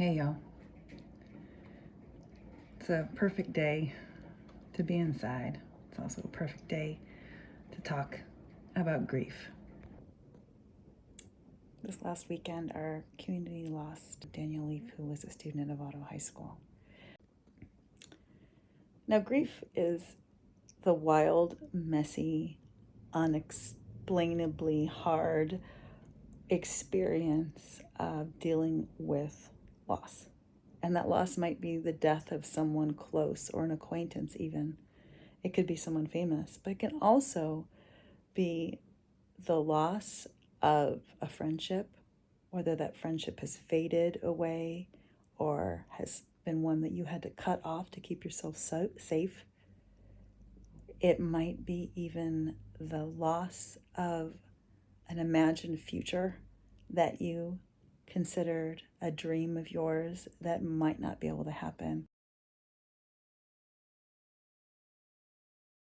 Hey y'all. It's a perfect day to be inside. It's also a perfect day to talk about grief. This last weekend, our community lost Daniel Leaf, who was a student at Novato High School. Now, grief is the wild, messy, unexplainably hard experience of dealing with loss. And that loss might be the death of someone close or an acquaintance even. It could be someone famous, but it can also be the loss of a friendship, whether that friendship has faded away or has been one that you had to cut off to keep yourself safe. It might be even the loss of an imagined future that you considered a dream of yours that might not be able to happen.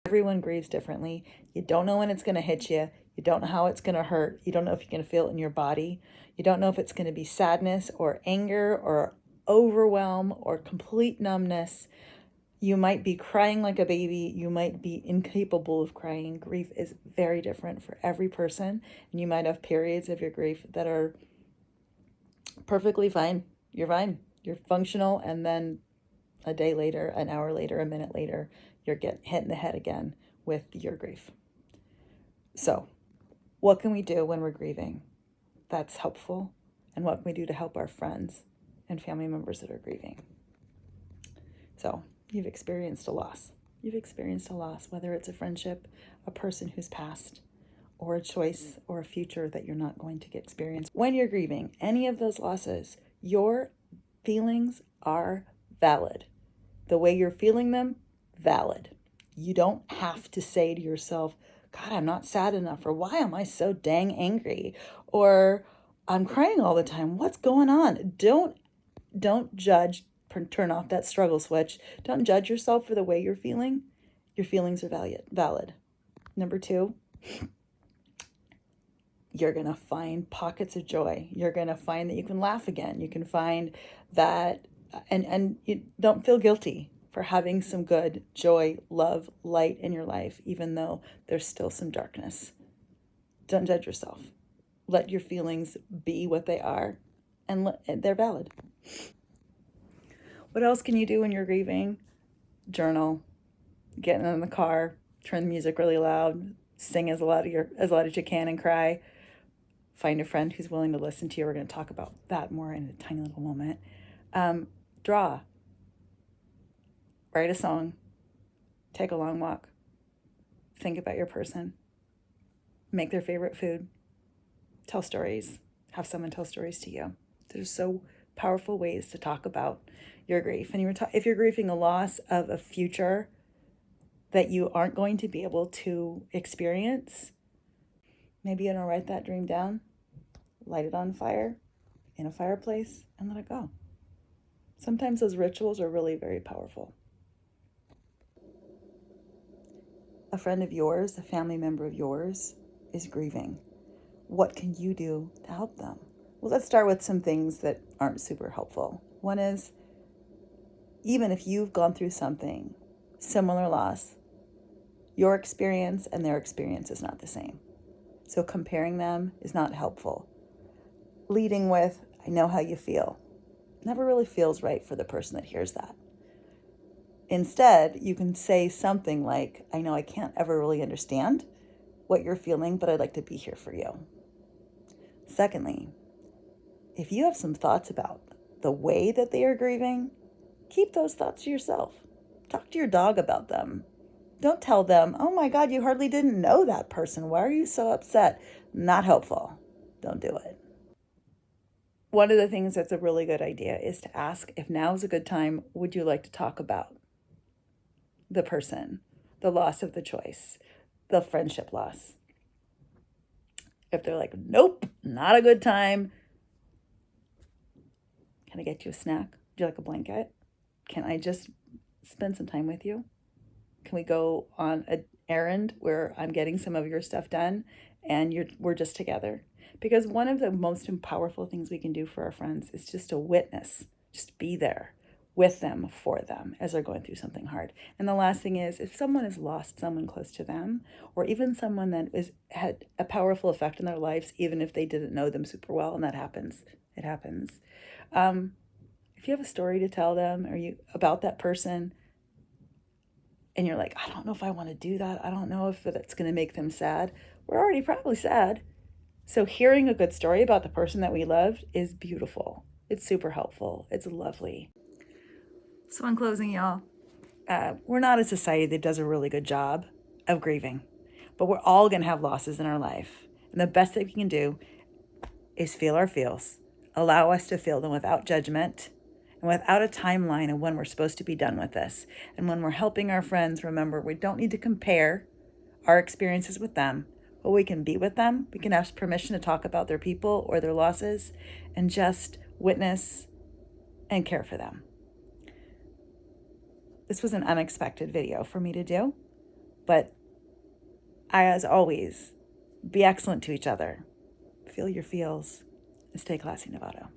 Everyone grieves differently. You don't know when it's going to hit you. You don't know how it's going to hurt. You don't know if you're going to feel it in your body. You don't know if it's going to be sadness or anger or overwhelm or complete numbness. You might be crying like a baby. You might be incapable of crying. Grief is very different for every person. And you might have periods of your grief that are perfectly fine. You're fine. You're functional. And then a day later, an hour later, a minute later, you're getting hit in the head again with your grief. So what can we do when we're grieving that's helpful? And what can we do to help our friends and family members that are grieving? So you've experienced a loss. You've experienced a loss, whether it's a friendship, a person who's passed, or a choice or a future that you're not going to experience. When you're grieving any of those losses, your feelings are valid. The way you're feeling them, valid. You don't have to say to yourself, God, I'm not sad enough, or why am I so dang angry? Or I'm crying all the time. What's going on? Don't judge, turn off that struggle switch. Don't judge yourself for the way you're feeling. Your feelings are valid. Number 2, you're going to find pockets of joy. You're going to find that you can laugh again. You can find that, and you don't feel guilty for having some good joy, love, light in your life, even though there's still some darkness. Don't judge yourself. Let your feelings be what they are, and they're valid. What else can you do when you're grieving? Journal, get in the car, turn the music really loud, sing as loud as you can, and cry. Find a friend who's willing to listen to you. We're going to talk about that more in a tiny little moment. Draw. Write a song. Take a long walk. Think about your person. Make their favorite food. Tell stories. Have someone tell stories to you. There's so powerful ways to talk about your grief. And if you're grieving a loss of a future that you aren't going to be able to experience, maybe you don't write that dream down, light it on fire in a fireplace, and let it go. Sometimes those rituals are really very powerful. A friend of yours, a family member of yours, is grieving. What can you do to help them? Well, let's start with some things that aren't super helpful. One is, even if you've gone through something, similar loss, your experience and their experience is not the same. So comparing them is not helpful. Leading with, I know how you feel, never really feels right for the person that hears that. Instead, you can say something like, I know I can't ever really understand what you're feeling, but I'd like to be here for you. Secondly, if you have some thoughts about the way that they are grieving, keep those thoughts to yourself. Talk to your dog about them. Don't tell them, oh my God, you hardly didn't know that person. Why are you so upset? Not helpful. Don't do it. One of the things that's a really good idea is to ask if now is a good time, would you like to talk about the person, the loss of the choice, the friendship loss? If they're like, nope, not a good time, can I get you a snack? Would you like a blanket? Can I just spend some time with you? Can we go on an errand where I'm getting some of your stuff done and we're just together? Because one of the most powerful things we can do for our friends is just to witness Just be there with them, for them, as they're going through something hard. And the last thing is, if someone has lost someone close to them, or even someone that had a powerful effect in their lives, even if they didn't know them super well, and that happens, it happens. If you have a story to tell them or you about that person, and you're like, I don't know if I want to do that, I don't know if that's going to make them sad, we're already probably sad. So hearing a good story about the person that we loved is beautiful. It's super helpful. It's lovely. So in closing, y'all, we're not a society that does a really good job of grieving, but we're all going to have losses in our life. And the best that we can do is feel our feels, allow us to feel them without judgment and without a timeline of when we're supposed to be done with this. And when we're helping our friends, remember, we don't need to compare our experiences with them, but we can be with them. We can ask permission to talk about their people or their losses and just witness and care for them. This was an unexpected video for me to do, but as always, be excellent to each other. Feel your feels and stay classy, Novato.